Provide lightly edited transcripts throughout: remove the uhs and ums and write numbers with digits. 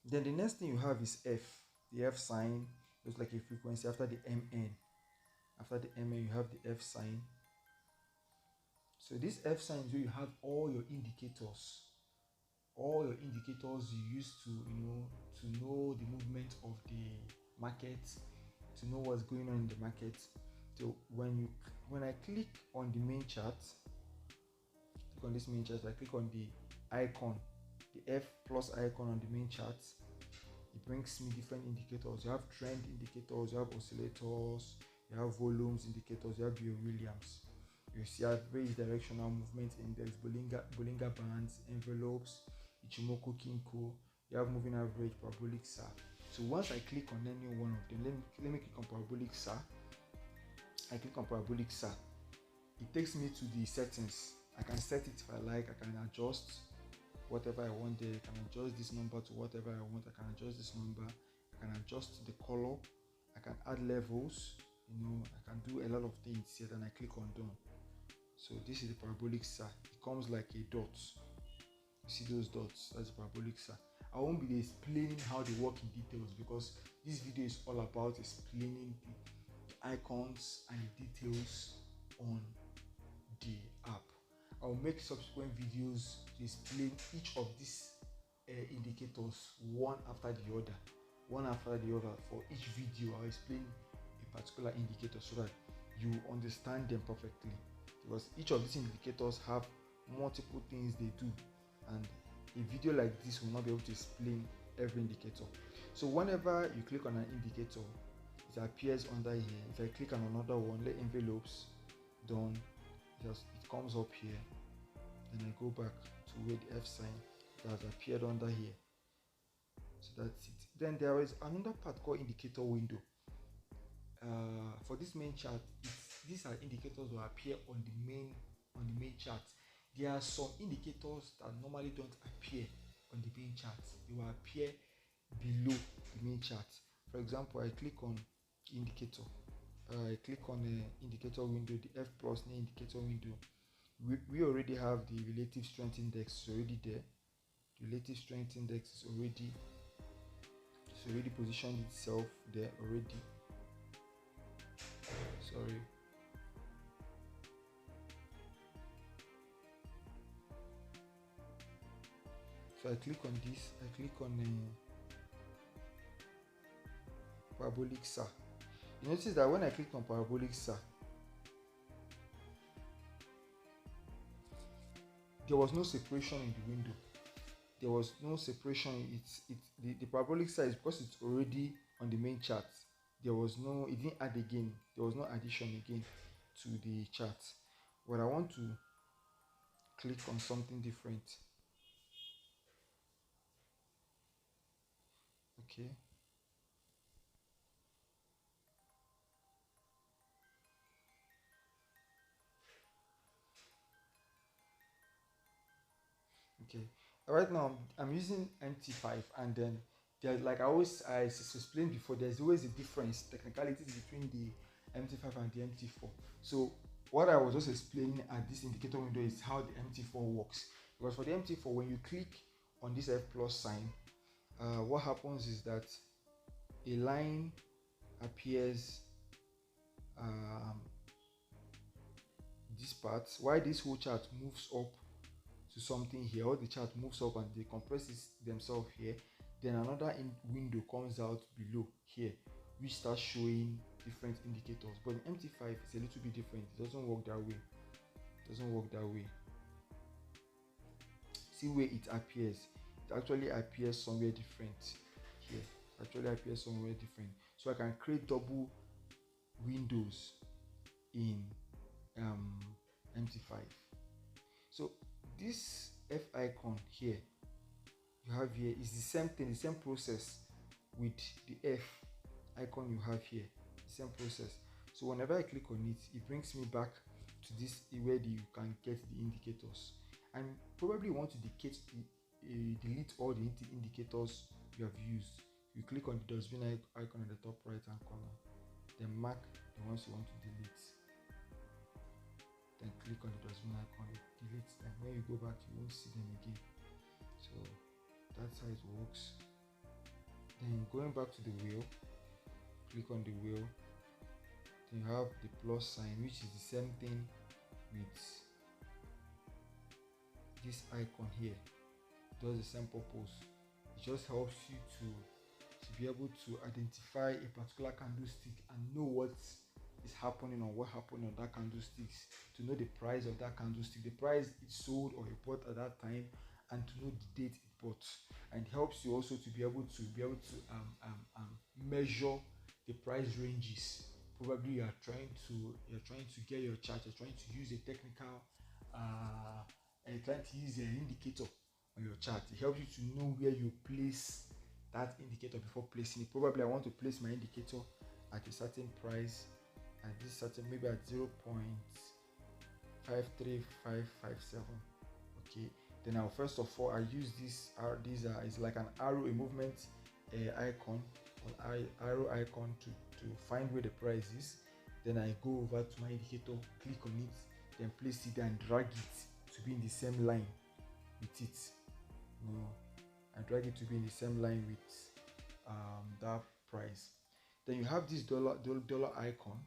Then the next thing you have is F. The F sign looks like a frequency after the MN. After the MN, you have the F sign. So this F sign is where you have all your indicators. All your indicators you use to know the movement of the market, to know what's going on in the market. So when I click on the main chart, click on this main chart, I click on the icon, the F plus icon on the main chart. It brings me different indicators. You have trend indicators, you have oscillators, you have volumes indicators, you have your Williams. You see average directional movement index, Bollinger Bands, envelopes, Ichimoku Kinko. You have moving average, parabolic SAR. So once I click on any one of them, let me click on parabolic SAR. I click on parabolic SAR. It takes me to the settings. I can set it if I like. I can adjust whatever I want there. I can adjust this number to whatever I want. I can adjust this number. I can adjust the color. I can add levels. I can do a lot of things here. And I click on done. So this is the parabolic SAR. It comes like a dot. You see those dots? That's the parabolic SAR. I won't be explaining how they work in details because this video is all about explaining the icons and the details on the app. I'll make subsequent videos to explain each of these indicators one after the other. For each video I'll explain a particular indicator so that you understand them perfectly, because each of these indicators have multiple things they do, and a video like this will not be able to explain every indicator. So whenever you click on an indicator, it appears under here. If I click on another one, let envelopes, done, it comes up here. Then I go back to where the F sign that has appeared under here. So that's it. Then there is another part called indicator window. For this main chart, these are indicators that appear on the main chart. There are some indicators that normally don't appear on the main chart. They will appear below the main chart. For example, I click on indicator. I click on the indicator window, the F plus indicator window. We already have the relative strength index already there. The relative strength index is already positioned itself there already. Sorry. So I click on this. I click on parabolic SAR. You notice that when I click on parabolic SAR, there was no separation in the window. There was no separation. The parabolic SAR is because it's already on the main chart. It didn't add again. There was no addition again to the chart. But I want to click on something different. Okay. Okay. Right now I'm using MT5, and then there's, like I explained before, there's always a difference, technicalities between the MT5 and the MT4. So what I was just explaining at this indicator window is how the MT4 works. Because for the MT4, when you click on this F plus sign, what happens is that a line appears, this part, while this whole chart moves up to something here, or the chart moves up and they compresses themselves here, then another window comes out below here which starts showing different indicators. But in MT5 it's a little bit different. It doesn't work that way. See where it appears. It actually appears somewhere different here. So I can create double windows in MT5. So this F icon here you have here is the same thing, the same process with the F icon you have here, the same process. So whenever I click on it, it brings me back to this where you can get the indicators, and probably want to delete all the indicators you have used. You click on the dustbin icon at the top right hand corner, then mark the ones you want to delete, then click on the dustbin icon, it deletes them. When you go back, you won't see them again. So that's how it works. Then going back to the wheel, click on the wheel. Then you have the plus sign, which is the same thing with this icon here. It does the same purpose. It just helps you to be able to identify a particular candlestick and know what is happening or what happened on that candlestick, to know the price of that candlestick, the price it sold or it bought at that time, and to know the date it bought. And it helps you also to be able to measure the price ranges. Probably you're trying to get your chart, you're trying to use a technical and you're trying to use an indicator on your chart. It helps you to know where you place that indicator before placing it. Probably I want to place my indicator at a certain price, at this certain, maybe at 0.53557. okay, then I'll first of all I use this is like an arrow, a movement icon, an arrow icon to find where the price is. Then I go over to my indicator, click on it, then place it and drag it to be in the same line with it. And drag it to be in the same line with that price. Then you have this dollar icon.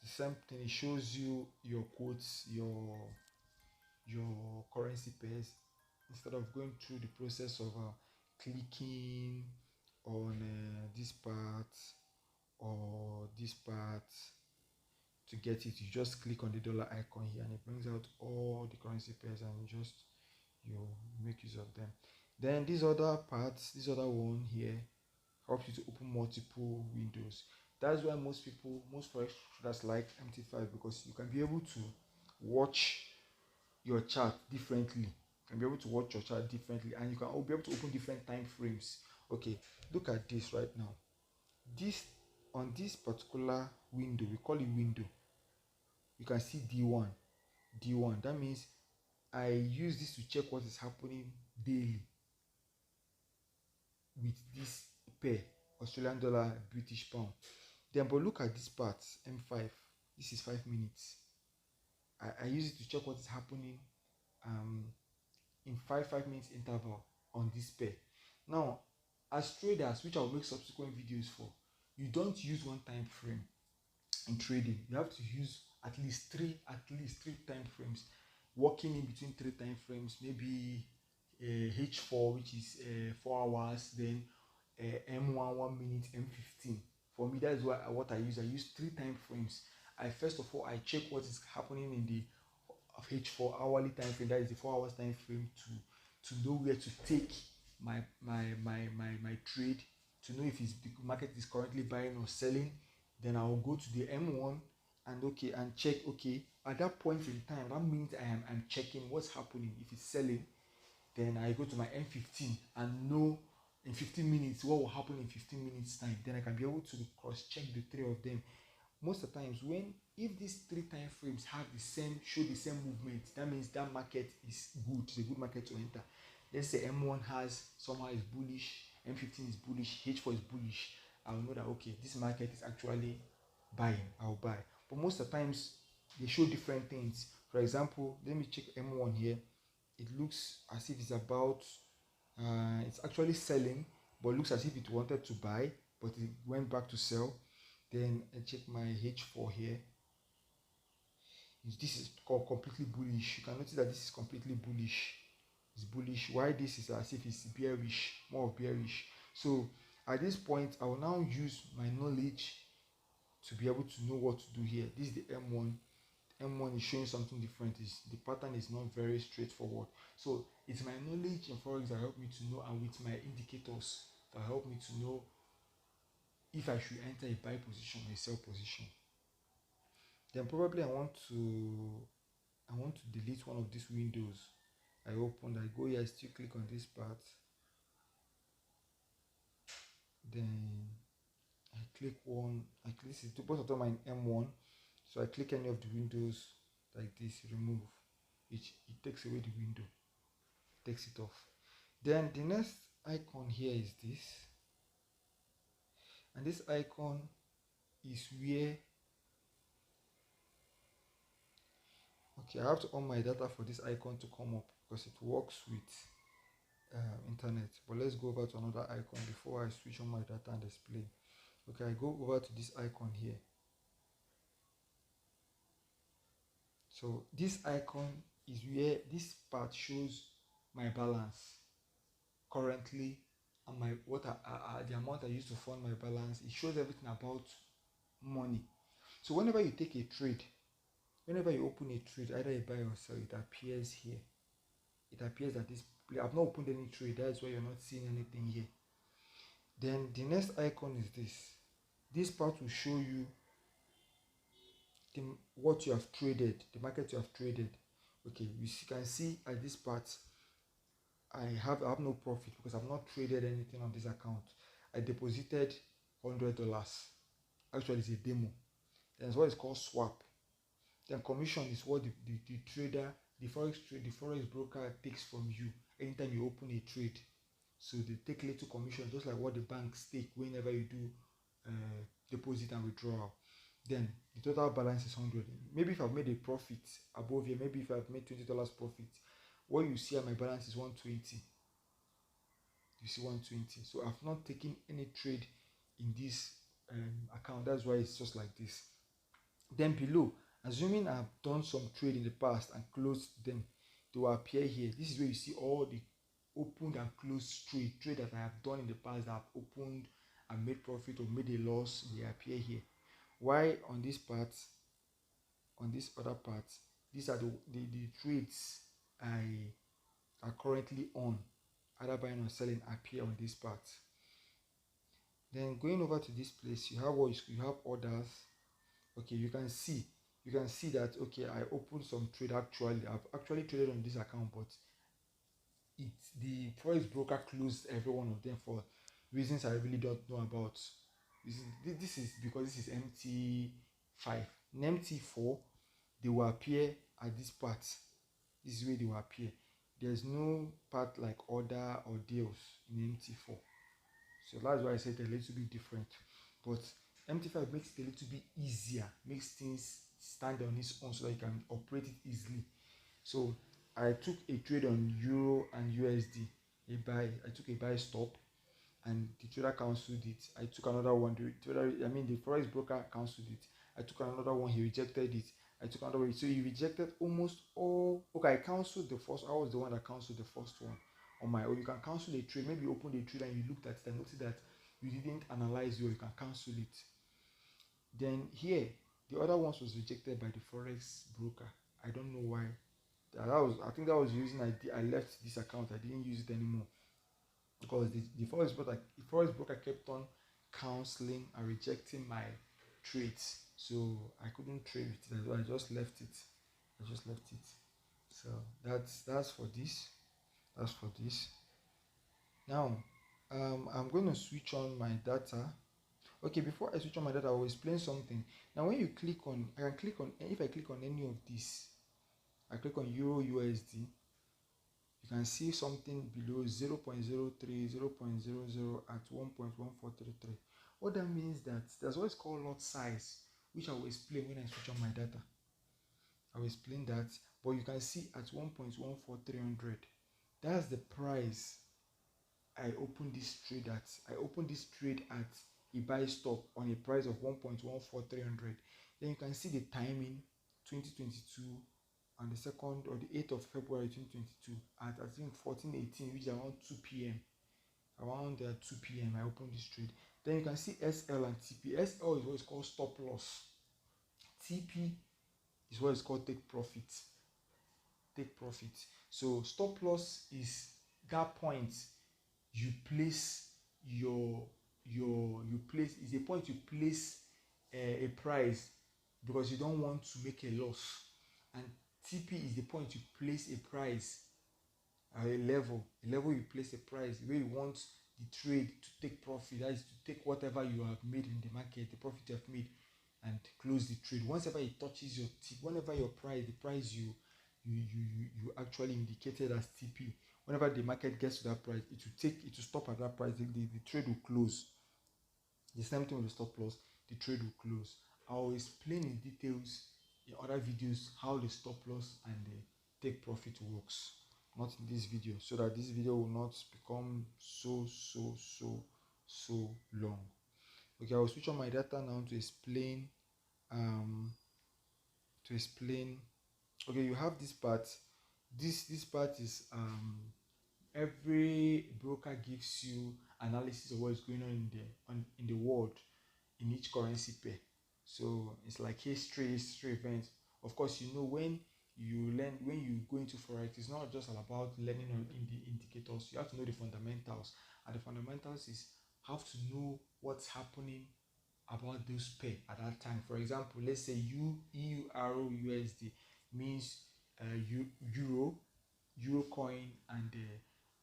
The same thing, it shows you your quotes, your currency pairs. Instead of going through the process of clicking on this part or this part to get it, you just click on the dollar icon here and it brings out all the currency pairs and you make use of them. Then this other one here helps you to open multiple windows. That's why most forex traders like MT5, because you can be able to watch your chart differently. And you can be able to open different time frames. Okay, look at this right now. On this particular window, we call it window, you can see D1. That means I use this to check what is happening daily with this pair, Australian dollar, British pound. Then but look at this part, M5. This is 5 minutes. I use it to check what is happening in 5 minutes interval on this pair. Now, as traders, which I'll make subsequent videos for, you don't use one time frame in trading. You have to use at least three time frames, working in between 3 time frames, maybe H4, which is 4 hours, then M1 1 minute, M15. For me, that is what I use. I use 3 time frames. First of all, I check what is happening in the H4 hourly time frame, that is the 4 hours time frame, to know where to take my trade, to know if the market is currently buying or selling. Then I will go to the M1 and check, at that point in time, that means I'm checking what's happening. If it's selling, then I go to my M15 and know in 15 minutes what will happen in 15 minutes time. Then I can be able to cross check the 3 of them. Most of the times, if these 3 time frames show the same movement, that means that market is good. It's a good market to enter. Let's say M1 somehow is bullish, M15 is bullish, H4 is bullish. I will know that this market is actually buying. I'll buy. But most of the times they show different things. For example, let me check M1 here. It looks as if it's about it's actually selling, but it looks as if it wanted to buy, but it went back to sell. Then I check my H4 here. This is completely bullish. You can notice that this is completely bullish. It's bullish. Why this is as if it's bearish, more bearish. So at this point, I will now use my knowledge to be able to know what to do here. This is the M1. M1 is showing something different. The pattern is not very straightforward. So it's my knowledge in Forex that help me to know, and with my indicators that help me to know if I should enter a buy position or a sell position. Then probably I want to delete one of these windows I opened. I go here, I still click on this part. Then I click this is both of them are in M1. So I click any of the windows like this, remove. It takes away the window, takes it off. Then the next icon here is this. And this icon is where I have to on my data for this icon to come up, because it works with internet. But let's go over to another icon before I switch on my data and display. Okay, I go over to this icon here. So this icon is where this part shows my balance currently and my the amount I used to fund my balance. It shows everything about money. So whenever you take a trade, whenever you open a trade, either you buy or sell, it appears here. It appears that this. I've not opened any trade. That's why you're not seeing anything here. Then the next icon is this. This part will show you what you have traded, the market you have traded. Okay, you can see at this part, I have no profit because I've not traded anything on this account. I deposited $100. Actually, it's a demo. Then what is called swap. Then commission is what the trader, the forex broker takes from you anytime you open a trade. So they take little commission, just like what the banks take whenever you do deposit and withdrawal. Then the total balance is 100. Maybe if I've made a profit above here, maybe if I've made $20 profit, what you see at my balance is 120. You see 120. So I've not taken any trade in this account. That's why it's just like this. Then below, assuming I've done some trade in the past and closed them, they will appear here. This is where you see all the opened and closed trade that I have done in the past that I've opened and made profit or made a loss. They appear here. Why on this part, on this other part, these are the trades I are currently on, either buying or selling, appear on this part. Then going over to this place, you have you have orders. Okay, you can see that okay, I opened some trade. I've actually traded on this account, but the forex broker closed every one of them for reasons I really don't know about. This is because this is MT5. In MT4, they will appear at this part. This is where they will appear. There's no part like order or deals in MT4. So that's why I said they're a little bit different. But MT5 makes it a little bit easier, makes things stand on its own so that you can operate it easily. So I took a trade on Euro and USD. I took a buy stop and the trader cancelled it. I took another one. The forex broker cancelled it. I took another one, he rejected it. I took another one. So he rejected almost all. Okay, I cancelled the first. I was the one that cancelled the first one on my own. You can cancel a trade. Maybe you opened a trade and you looked at it and noticed that you didn't analyze you can cancel it. Then here, the other ones was rejected by the forex broker. I don't know why. I think that was the reason I left this account. I didn't use it anymore because the forex broker kept on counseling and rejecting my trades, so I couldn't trade with it. I just left it. So that's for this. Now I'm going to switch on my data. Okay, before I switch on my data, I will explain something. Now when you click on, if I click on any of these, I click on Euro USD, you can see something below 0.03, 0.00 at 1.1433. What that means that there's what's called lot size, which I will explain when I switch on my data. I will explain that, but you can see at 1.14300, that's the price I opened this trade at. I opened this trade at a buy stop on a price of 1.14300. Then you can see the timing, 2022, on the 2nd or the 8th of February 2022 at I think 14:18, which is around 2 p.m. Around 2 p.m. I opened this trade. Then you can see SL and TP. SL is what is called stop loss. TP is what is called take profit. So stop loss is that point you place is a point you place a price because you don't want to make a loss, and TP is the point you place a price at a level you place a price where you want the trade to take profit, that is to take whatever you have made in the market, the profit you have made, and close the trade. Whenever it touches your TP, whenever your price, the price you actually indicated as TP, whenever the market gets to that price, it will stop at that price. The trade will close. The same thing with the stop loss, the trade will close. I'll explain in details in other videos how the stop loss and the take profit works. not in this video, so that this video will not become so long. Okay, I'll switch on my data now to explain okay, you have this part. This part is every broker gives you analysis of what is going on in the world in each currency pair. So it's like history events. Of course, you know, when you go into forex, it's not just all about learning on in the indicators. You have to know the fundamentals, and the fundamentals is have to know what's happening about those pair at that time. For example, let's say EUR USD means euro coin and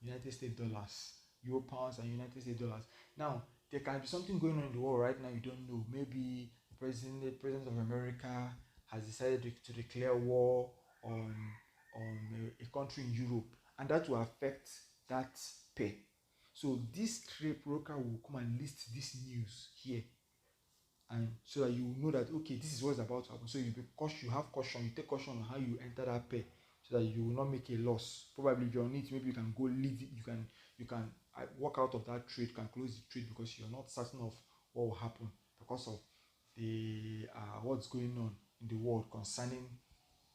United States dollars, euro pounds and United States dollars. Now there can be something going on in the world right now you don't know. Maybe the president of America has decided to declare war on a country in Europe, and that will affect that pair. So this trade broker will come and list this news here, and so that you know that okay, this is what's about to happen. So you have caution, you take caution on how you enter that pair, so that you will not make a loss. Probably if you're on it, maybe you can go leave it, you can walk out of that trade, can close the trade, because you're not certain of what will happen because of the what's going on in the world concerning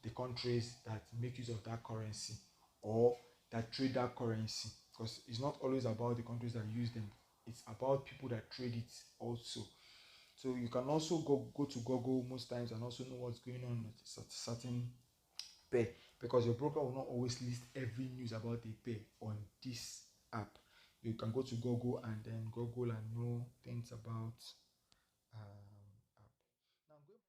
the countries that make use of that currency or that trade that currency. Because it's not always about the countries that use them, it's about people that trade it also. So you can also go to Google most times and also know what's going on with a certain pair, because your broker will not always list every news about a pair on this app. You can go to Google and then Google and know things about